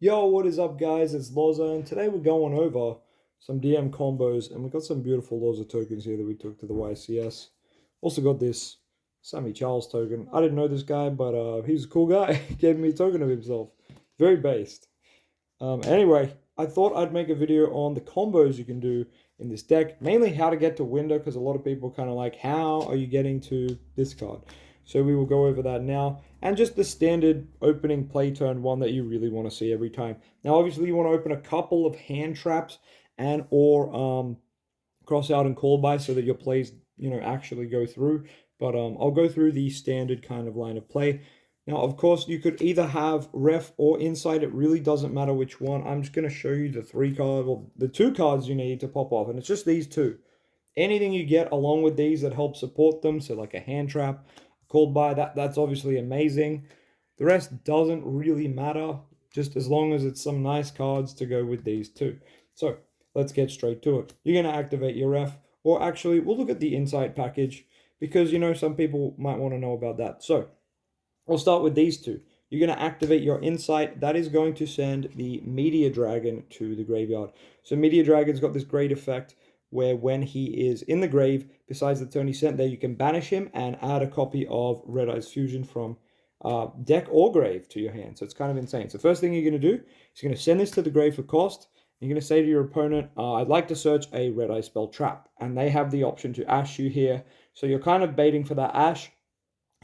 Yo, what is up, guys? It's LOZA, and today we're going over some DM combos, and we've got some beautiful LOZA tokens here that we took to the YCS. Also got this Sammy Charles token. I didn't know this guy, but he's a cool guy. Gave me a token of himself. Very based. Anyway, I thought I'd make a video on the combos you can do in this deck, mainly how to get to window, because a lot of people kind of like, how are you getting to this card? So we will go over that now, and just the standard opening play turn one that you really want to see every time. Now, obviously, you want to open a couple of hand traps and or cross out and call by so that your plays, actually go through. But I'll go through the standard kind of line of play. Now, of course, you could either have ref or inside. It really doesn't matter which one. I'm just going to show you the the two cards you need to pop off, and it's just these two. Anything you get along with these that help support them, so like a hand trap, called by, that's obviously amazing. The rest doesn't really matter, just as long as it's some nice cards to go with these two. So let's get straight to it. You're going to activate your ref, or actually, we'll look at the insight package, because, some people might want to know about that. So we'll start with these two. You're going to activate your insight. That is going to send the Meteor Dragon to the graveyard. So Meteor Dragon's got this great effect where when he is in the grave, besides the turn he sent there, you can banish him and add a copy of Red Eyes Fusion from deck or grave to your hand. So it's kind of insane. So first thing you're going to do is you're going to send this to the grave for cost. You're going to say to your opponent, I'd like to search a Red Eye spell trap. And they have the option to ash you here. So you're kind of baiting for that ash,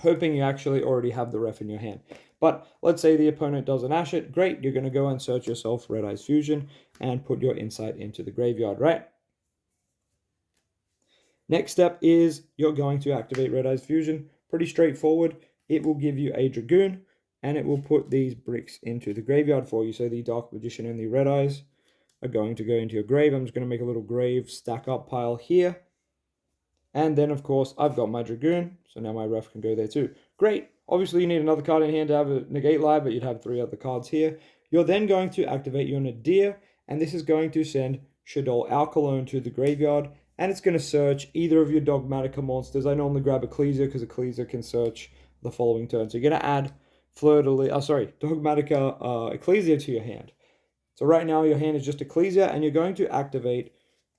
hoping you actually already have the ref in your hand. But let's say the opponent doesn't ash it. Great, you're going to go and search yourself Red Eyes Fusion and put your insight into the graveyard, right? Next step is you're going to activate Red Eyes Fusion. Pretty straightforward. It will give you a Dragoon, and it will put these bricks into the graveyard for you. So the Dark Magician and the Red Eyes are going to go into your grave. I'm just going to make a little grave stack up pile here. And then, of course, I've got my Dragoon, so now my ref can go there too. Great. Obviously, you need another card in hand to have a negate live, but you'd have 3 other cards here. You're then going to activate your Nadir, and this is going to send Shaddoll Alkalone to the graveyard, and it's going to search either of your Dogmatica monsters. I normally grab Ecclesia because Ecclesia can search the following turn. So you're going to add Dogmatica Ecclesia to your hand. So right now your hand is just Ecclesia, and you're going to activate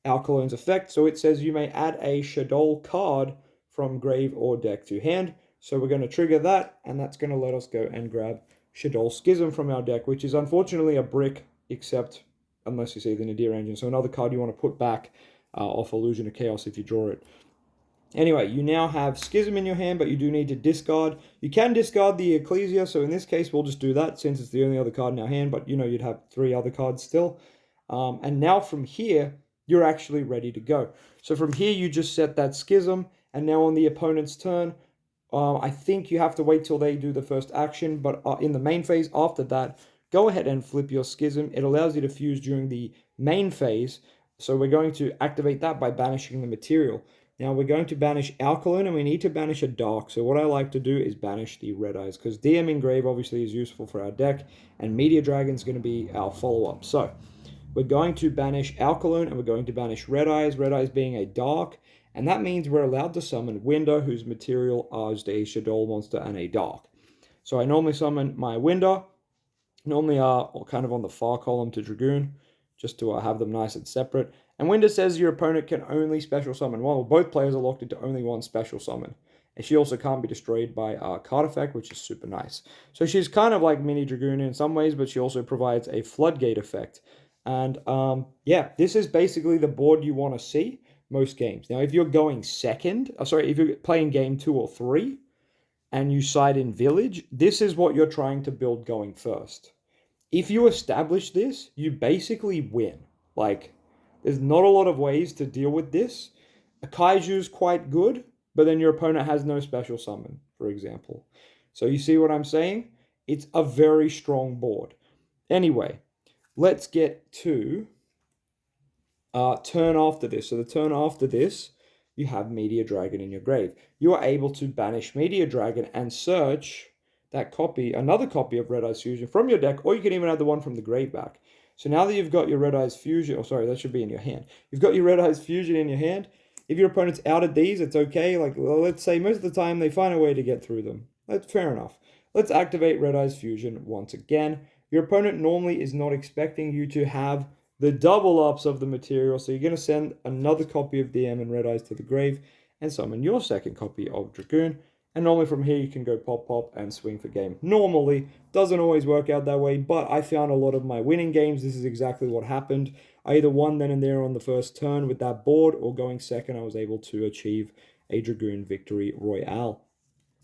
Alkalone's effect. So it says you may add a Shaddoll card from grave or deck to hand. So we're going to trigger that, and that's going to let us go and grab Shaddoll Schism from our deck, which is unfortunately a brick, except unless you see the Nadir engine. So another card you want to put back off Illusion of Chaos if you draw it. Anyway, you now have Schism in your hand, but you do need to discard. You can discard the Ecclesia, so in this case, we'll just do that since it's the only other card in our hand, but you'd have 3 other cards still. And now from here, you're actually ready to go. So from here, you just set that Schism, and now on the opponent's turn, I think you have to wait till they do the first action, but in the main phase after that, go ahead and flip your Schism. It allows you to fuse during the main phase, so we're going to activate that by banishing the material. Now we're going to banish Alkaline, and we need to banish a Dark. So what I like to do is banish the Red Eyes, because DM Engrave obviously is useful for our deck, and Meteor Dragon is going to be our follow-up. So we're going to banish Alkaline, and we're going to banish Red Eyes being a Dark, and that means we're allowed to summon Winder, whose material is a Shaddoll monster and a Dark. So I normally summon my Winder, normally kind of on the far column to Dragoon, just to have them nice and separate. And Winder says your opponent can only special summon one, or both players are locked into only one special summon. And she also can't be destroyed by a card effect, which is super nice. So she's kind of like mini Dragoon in some ways, but she also provides a floodgate effect. And yeah, this is basically the board you want to see most games. Now, if you're going second, if you're playing game 2 or 3, and you side in Village, this is what you're trying to build going first. If you establish this, you basically win. Like, there's not a lot of ways to deal with this. A Kaiju's quite good, but then your opponent has no special summon, for example. So you see what I'm saying? It's a very strong board. Anyway, let's get to turn after this. So the turn after this, you have Meteor Dragon in your grave. You are able to banish Meteor Dragon and search that another copy of Red Eyes Fusion from your deck, or you can even add the one from the grave back. So now that you've got your Red Eyes Fusion, that should be in your hand. You've got your Red Eyes Fusion in your hand. If your opponent's out of these, it's okay. Like, let's say most of the time they find a way to get through them. That's fair enough. Let's activate Red Eyes Fusion once again. your opponent normally is not expecting you to have the double ups of the material, so you're going to send another copy of DM and Red Eyes to the grave and summon your second copy of Dragoon. And normally from here you can go pop pop and swing for game. Normally, doesn't always work out that way, but I found a lot of my winning games, this is exactly what happened. I either won then and there on the first turn with that board, or going second, I was able to achieve a Dragoon victory royale.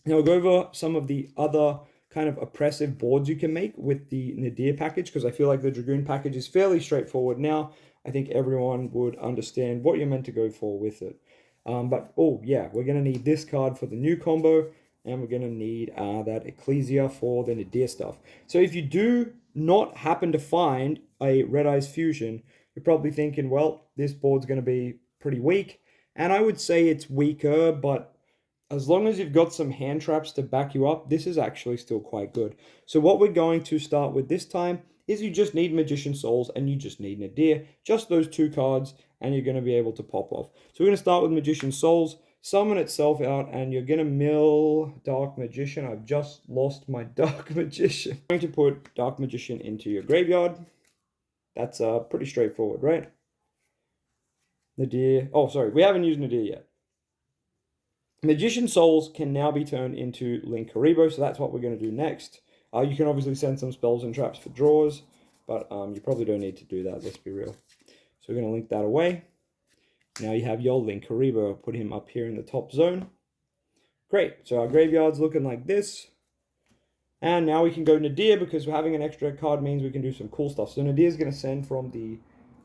Now I'll go over some of the other kind of oppressive boards you can make with the Nadir package, because I feel like the Dragoon package is fairly straightforward now. I think everyone would understand what you're meant to go for with it. But, oh yeah, we're going to need this card for the new combo, and we're going to need that Ecclesia for the Nadir stuff. So if you do not happen to find a Red Eyes Fusion, you're probably thinking, well, this board's going to be pretty weak. And I would say it's weaker, but as long as you've got some hand traps to back you up, this is actually still quite good. So what we're going to start with this time is you just need Magician Souls and you just need Nadir. Just those two cards and you're going to be able to pop off. So we're going to start with Magician Souls, summon itself out, and you're going to mill Dark Magician. I've just lost my Dark Magician. I'm going to put Dark Magician into your graveyard. That's pretty straightforward, right? Nadir. Oh, sorry, we haven't used Nadir yet. Magician Souls can now be turned into Linkuriboh, so that's what we're going to do next. You can obviously send some spells and traps for draws, but you probably don't need to do that, let's be real. So we're going to link that away. Now you have your Linkuriboh. Put him up here in the top zone. Great, so our graveyard's looking like this. And now we can go Nadir, because having an extra card means we can do some cool stuff. So Nadir's going to send from the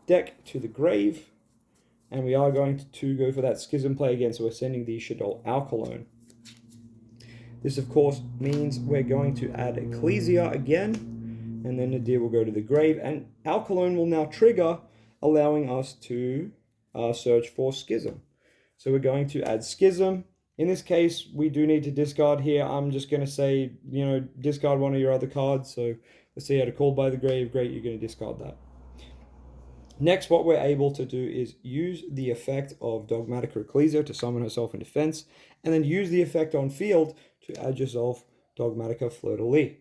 deck to the grave. And we are going to go for that Schism play again, so we're sending the Shaddoll Alkalone. This, of course, means we're going to add Ecclesia again, and then Nadir will go to the grave, and Alkalone will now trigger, allowing us to search for Schism. So we're going to add Schism. In this case, we do need to discard here. I'm just going to say, you know, discard one of your other cards. So let's see how to Call by the Grave. Great, you're going to discard that. Next, what we're able to do is use the effect of Dogmatica Ecclesia to summon herself in defense, and then use the effect on field to add yourself Dogmatica Fleur-de-Lis.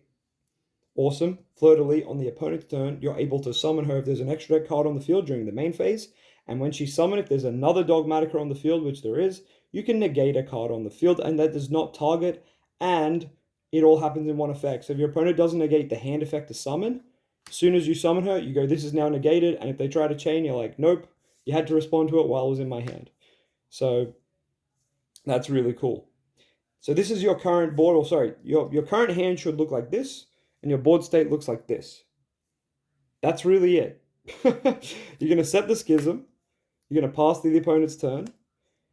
Awesome. Fleur-de-Lis on the opponent's turn, you're able to summon her if there's an extra deck card on the field during the main phase, and when she's summoned, if there's another Dogmatica on the field, which there is, you can negate a card on the field, and that does not target, and it all happens in one effect. So if your opponent doesn't negate the hand effect to summon, as soon as you summon her, you go, this is now negated, and if they try to chain, you're like, nope, you had to respond to it while it was in my hand. So that's really cool. So this is your current board, or sorry, your current hand should look like this, and your board state looks like this. That's really it. You're going to set the Schism, you're going to pass the opponent's turn,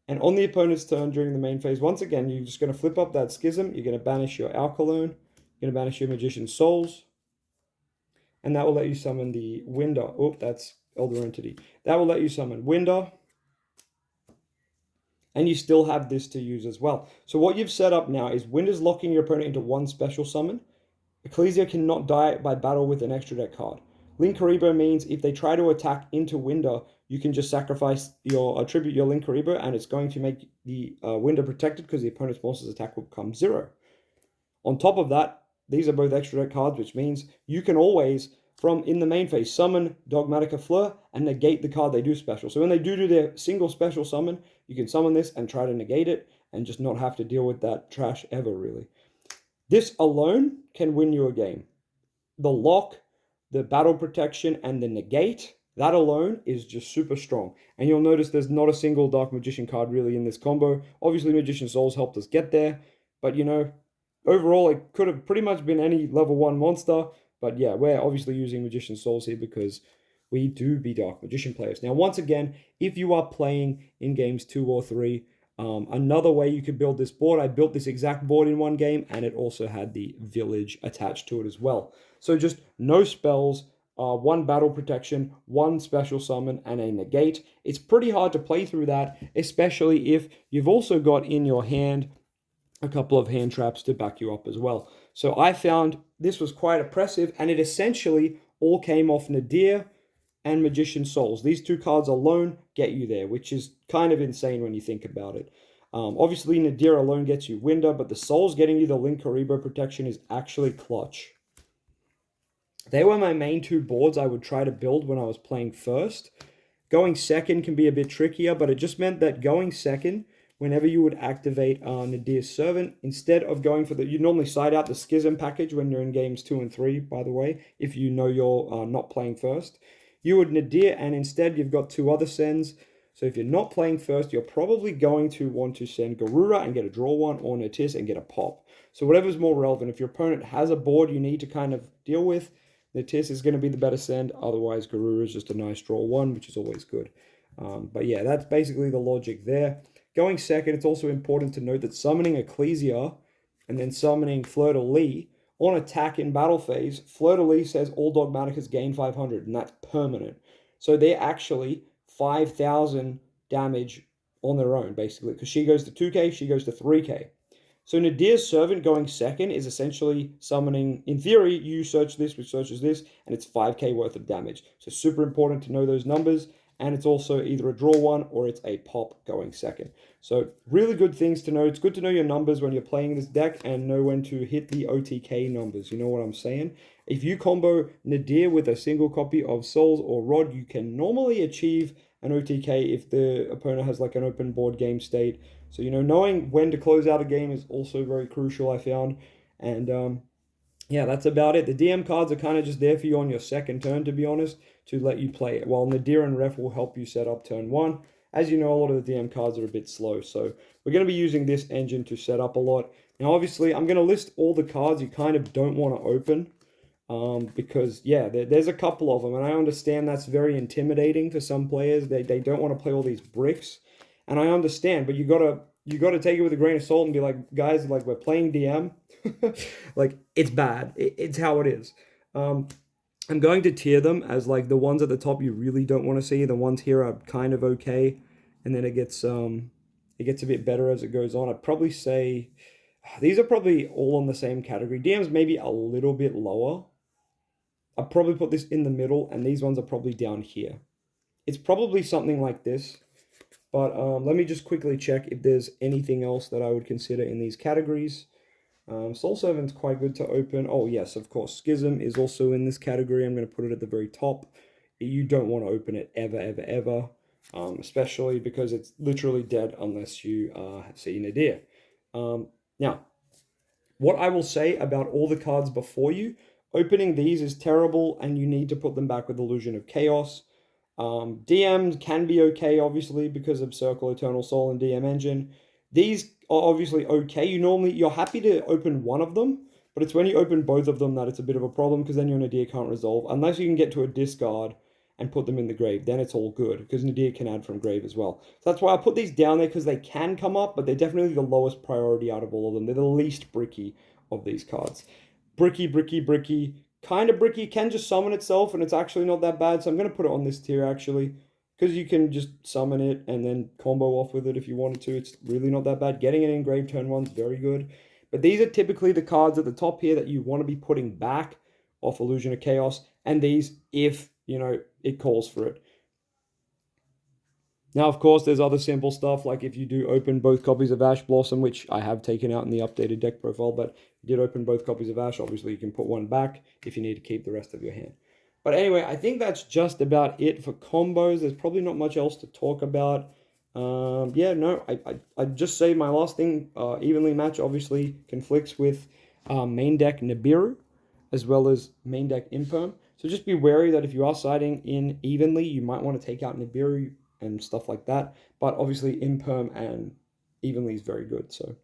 and on the opponent's turn during the main phase, once again, you're just going to flip up that Schism, you're going to banish your Alkalone, you're going to banish your Magician Souls, and that will let you summon the Winder. Oh, that's Elder Entity. That will let you summon Winder. And you still have this to use as well. So what you've set up now is Winder's locking your opponent into one special summon. Ecclesia cannot die by battle with an extra deck card. Linkuriboh means if they try to attack into Winder, you can just sacrifice your tribute your Linkuriboh, and it's going to make the Winder protected because the opponent's monster's attack will become 0. On top of that, these are both extra deck cards, which means you can always, from in the main phase, summon Dogmatica Fleur and negate the card they do special. So when they do their single special summon, you can summon this and try to negate it and just not have to deal with that trash ever, really. This alone can win you a game. The lock, the battle protection, and the negate, that alone is just super strong. And you'll notice there's not a single Dark Magician card really in this combo. Obviously, Magician Souls helped us get there, but you know, overall, it could have pretty much been any level 1 monster, but yeah, we're obviously using Magician Souls here because we do be Dark Magician players. Now, once again, if you are playing in games 2 or 3, another way you could build this board, I built this exact board in one game, and it also had the village attached to it as well. So just no spells, 1 battle protection, 1 special summon, and a negate. It's pretty hard to play through that, especially if you've also got in your hand a couple of hand traps to back you up as well. So I found this was quite oppressive, and it essentially all came off Nadir and Magician Souls. These 2 cards alone get you there, which is kind of insane when you think about it. Obviously, Nadir alone gets you Winder, but the Souls getting you the Linkuriboh protection is actually clutch. They were my main two boards I would try to build when I was playing first. Going second can be a bit trickier, but it just meant that going second, whenever you would activate Nadir's Servant, instead of going for you normally side out the Schism package when you're in games 2 and 3, by the way, if you know you're not playing first. You would Nadir, and instead you've got two other sends. So if you're not playing first, you're probably going to want to send Garura and get a draw one, or Natis and get a pop. So whatever's more relevant. If your opponent has a board you need to kind of deal with, Natis is going to be the better send. Otherwise, Garura is just a nice draw one, which is always good. But yeah, that's basically the logic there. Going second, it's also important to note that summoning Ecclesia and then summoning Fleur-de-Lis on attack in battle phase, Fleur-de-Lis says all Dogmaticas gain 500, and that's permanent. So they're actually 5,000 damage on their own, basically, because she goes to 2k, she goes to 3k. So Nadir's Servant going second is essentially summoning, in theory, you search this, which searches this, and it's 5k worth of damage. So super important to know those numbers, and it's also either a draw one or it's a pop going second. So really good things to know. It's good to know your numbers when you're playing this deck and know when to hit the OTK numbers. You know what I'm saying? If you combo Nadir with a single copy of Souls or Rod, you can normally achieve an OTK if the opponent has like an open board game state. So, you know, knowing when to close out a game is also very crucial, I found. And yeah, that's about it. The DM cards are kind of just there for you on your second turn, to be honest, to let you play it. While Nadir and Ref will help you set up turn one. As you know, a lot of the DM cards are a bit slow. So we're going to be using this engine to set up a lot. Now, obviously, I'm going to list all the cards you kind of don't want to open. Because, yeah, there's a couple of them. And I understand that's very intimidating for some players. They don't want to play all these bricks. And I understand, but you gotta take it with a grain of salt and be like, guys, like we're playing DM, like it's bad. It's how it is. I'm going to tier them as like the ones at the top you really don't want to see. The ones here are kind of okay, and then it gets a bit better as it goes on. I'd probably say these are probably all on the same category. DM's maybe a little bit lower. I'd probably put this in the middle, and these ones are probably down here. It's probably something like this. But let me just quickly check if there's anything else that I would consider in these categories. Soul Servant's quite good to open. Oh, yes, of course. Schism is also in this category. I'm going to put it at the very top. You don't want to open it ever, ever, ever. Especially because it's literally dead unless you see Nadir. Now, what I will say about all the cards before you, opening these is terrible and you need to put them back with Illusion of Chaos. DM can be okay, obviously, because of Circle, Eternal Soul, and DM Engine. These are obviously okay. You're happy to open one of them, but it's when you open both of them that it's a bit of a problem, because then your Nadir can't resolve. Unless you can get to a discard and put them in the grave, then it's all good, because Nadir can add from grave as well. So that's why I put these down there, because they can come up, but they're definitely the lowest priority out of all of them. They're the least bricky of these cards. Bricky, bricky, bricky. Kind of bricky, can just summon itself, and it's actually not that bad. So I'm going to put it on this tier, actually, because you can just summon it and then combo off with it if you wanted to. It's really not that bad. Getting it in grave turn one's very good. But these are typically the cards at the top here that you want to be putting back off Illusion of Chaos, and these if, you know, it calls for it. Now, of course, there's other simple stuff, like if you do open both copies of Ash Blossom, which I have taken out in the updated deck profile, but you did open both copies of Ash, obviously you can put one back if you need to keep the rest of your hand. But anyway, I think that's just about it for combos. There's probably not much else to talk about. Yeah, no, I'd just say my last thing, evenly match obviously conflicts with main deck Nibiru, as well as main deck Imperm. So just be wary that if you are siding in evenly, you might want to take out Nibiru and stuff like that. But obviously Imperm and evenly is very good. So,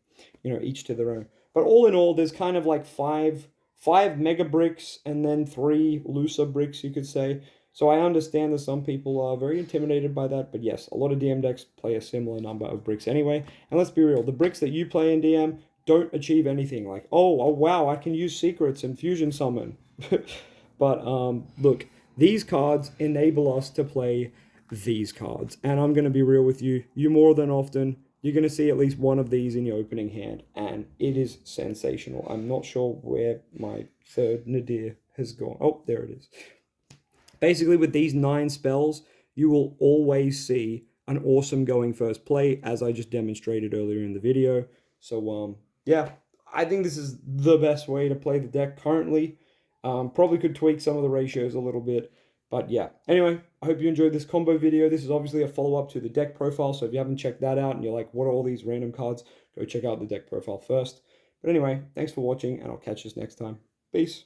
you know, each to their own. But all in all, there's kind of like five mega bricks and then 3 LOZA bricks, you could say. So I understand that some people are very intimidated by that. But yes, a lot of DM decks play a similar number of bricks anyway. And let's be real, the bricks that you play in DM don't achieve anything. Like, oh wow, I can use secrets and fusion summon. But look, these cards enable us to play these cards. And I'm going to be real with you. You more than often, you're going to see at least one of these in your opening hand. And it is sensational. I'm not sure where my third Nadir has gone. Oh, there it is. Basically, with these 9 spells, you will always see an awesome going first play, as I just demonstrated earlier in the video. So, yeah, I think this is the best way to play the deck currently. Probably could tweak some of the ratios a little bit. But yeah, anyway, I hope you enjoyed this combo video. This is obviously a follow-up to the deck profile, so if you haven't checked that out and you're like, what are all these random cards, go check out the deck profile first. But anyway, thanks for watching, and I'll catch you next time. Peace.